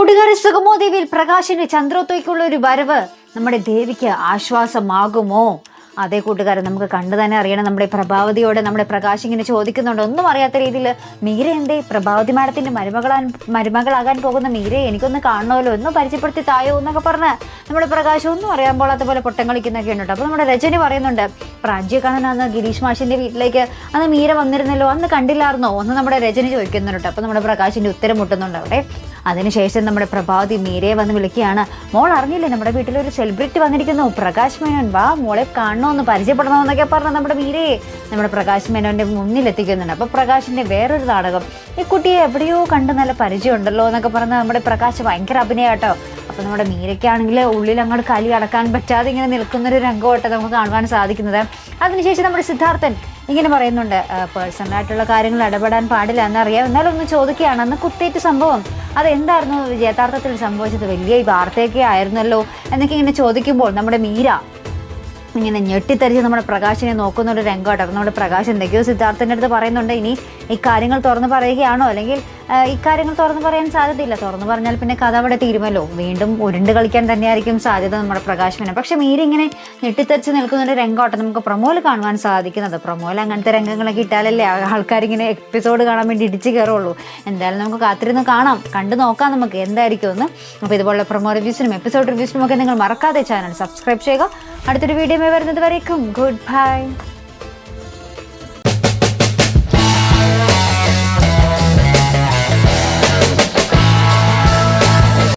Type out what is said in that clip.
കൂട്ടുകാരി സുഗമോ ദേവിയിൽ പ്രകാശിന്റെ ചന്ദ്രോത്തേക്കുള്ള ഒരു വരവ് നമ്മുടെ ദേവിക്ക് ആശ്വാസമാകുമോ? അതേ കൂട്ടുകാരൻ, നമുക്ക് കണ്ടു തന്നെ അറിയണം. നമ്മുടെ പ്രഭാവതിയോട് നമ്മുടെ പ്രകാശ് ഇങ്ങനെ ചോദിക്കുന്നുണ്ട്. ഒന്നും അറിയാത്ത രീതിയിൽ, മീര എന്തേ പ്രഭാവതി മാഡത്തിന്റെ മരുമകളാകാൻ പോകുന്ന മീരയെ എനിക്കൊന്ന് കാണണമല്ലോ, ഒന്ന് പരിചയപ്പെടുത്തി തായോ എന്നൊക്കെ പറഞ്ഞ് നമ്മുടെ പ്രകാശ് ഒന്നും അറിയാൻ പോലാത്ത പോലെ പൊട്ടം കളിക്കുന്നൊക്കെ ഉണ്ട്. അപ്പോൾ നമ്മുടെ രജനി പറയുന്നുണ്ട്, പ്രാജ്യെ കാണാൻ അന്ന് ഗിരീഷ് മാഷിന്റെ വീട്ടിലേക്ക് അന്ന് മീര വന്നിരുന്നല്ലോ, അന്ന് കണ്ടില്ലായിരുന്നോ ഒന്ന് നമ്മുടെ രജനി ചോദിക്കുന്നുണ്ട്. അപ്പോൾ നമ്മുടെ പ്രകാശിന്റെ ഉത്തരം മുട്ടുന്നുണ്ട് അവിടെ. അതിനുശേഷം നമ്മുടെ പ്രഭാവതി മീരയെ വന്ന് വിളിക്കുകയാണ്. മോൾ അറിഞ്ഞില്ലേ, നമ്മുടെ വീട്ടിലൊരു സെലിബ്രിറ്റി വന്നിരിക്കുന്നു, പ്രകാശ് മേനോൻ, വാ മോളെ കാണണമെന്ന് പരിചയപ്പെടണമെന്നൊക്കെ പറഞ്ഞ് നമ്മുടെ മീരയെ നമ്മുടെ പ്രകാശ് മേനോന്റെ മുന്നിൽ എത്തിക്കുന്നുണ്ട്. അപ്പോൾ പ്രകാശിന്റെ വേറൊരു നാടകം, ഈ കുട്ടിയെ എവിടെയോ കണ്ട് നല്ല പരിചയം ഉണ്ടല്ലോ എന്നൊക്കെ പറഞ്ഞ് നമ്മുടെ പ്രകാശ് ഭയങ്കര അഭിനയാട്ടോ. അപ്പോൾ നമ്മുടെ മീരയ്ക്കാണെങ്കിൽ ഉള്ളിൽ അങ്ങോട്ട് കലി അടക്കാൻ പറ്റാതെ ഇങ്ങനെ നിൽക്കുന്നൊരു രംഗമായിട്ട് നമുക്ക് കാണുവാൻ സാധിക്കുന്നത്. അതിനുശേഷം നമ്മുടെ സിദ്ധാർത്ഥൻ ഇങ്ങനെ പറയുന്നുണ്ട്, പേഴ്സണലായിട്ടുള്ള കാര്യങ്ങൾ ഇടപെടാൻ പാടില്ല എന്നറിയാം, എന്നാലും ഒന്ന് ചോദിക്കുകയാണ്, അന്ന് കുത്തേറ്റ് സംഭവം അതെന്തായിരുന്നു യഥാർത്ഥത്തിൽ സംഭവിച്ചത്, വലിയ വാർത്തയൊക്കെ ആയിരുന്നല്ലോ എന്നൊക്കെ ഇങ്ങനെ ചോദിക്കുമ്പോൾ നമ്മുടെ മീര ഇങ്ങനെ ഞെട്ടിത്തരിച്ച് നമ്മുടെ പ്രകാശിനെ നോക്കുന്ന ഒരു രംഗമാട്ടോ. നമ്മുടെ പ്രകാശ് എന്തൊക്കെയോ സിദ്ധാർത്ഥൻ്റെ അടുത്ത് പറയുന്നുണ്ട്. ഇനി ഇക്കാര്യങ്ങൾ തുറന്ന് പറയുകയാണോ, അല്ലെങ്കിൽ ഇക്കാര്യങ്ങൾ തുറന്ന് പറയാൻ സാധ്യതയില്ല, തുറന്ന് പറഞ്ഞാൽ പിന്നെ കഥ അവിടെ തീരുമല്ലോ, വീണ്ടും ഉരുണ്ട് കളിക്കാൻ തന്നെയായിരിക്കും സാധ്യത നമ്മുടെ പ്രകാശിനെ. പക്ഷെ മീര ഇങ്ങനെ ഞെട്ടിത്തരിച്ച് നിൽക്കുന്ന ഒരു രംഗമാട്ടോ നമുക്ക് പ്രൊമോയിൽ കാണുവാൻ സാധിക്കുന്നത്. പ്രൊമോയിൽ അങ്ങനത്തെ രംഗങ്ങളൊക്കെ ഇട്ടാലല്ലേ ആൾക്കാരിങ്ങനെ എപ്പിസോഡ് കാണാൻ വേണ്ടി ഇടിച്ച് കയറുള്ളൂ. എന്തായാലും നമുക്ക് കാത്തിരുന്ന് കാണാം, കണ്ടു നോക്കാം നമുക്ക് എന്തായിരിക്കും എന്ന്. അപ്പോൾ ഇതുപോലുള്ള പ്രൊമോ റിവ്യൂസിനും എപ്പിസോഡ് റിവ്യൂസിനും ഒക്കെ നിങ്ങൾ മറക്കാതെ ചാനൽ സബ്സ്ക്രൈബ് ചെയ്യുക. അടുത്തൊരു വീഡിയോ വരുന്നത് വരേക്കും ഗുഡ് ബൈ.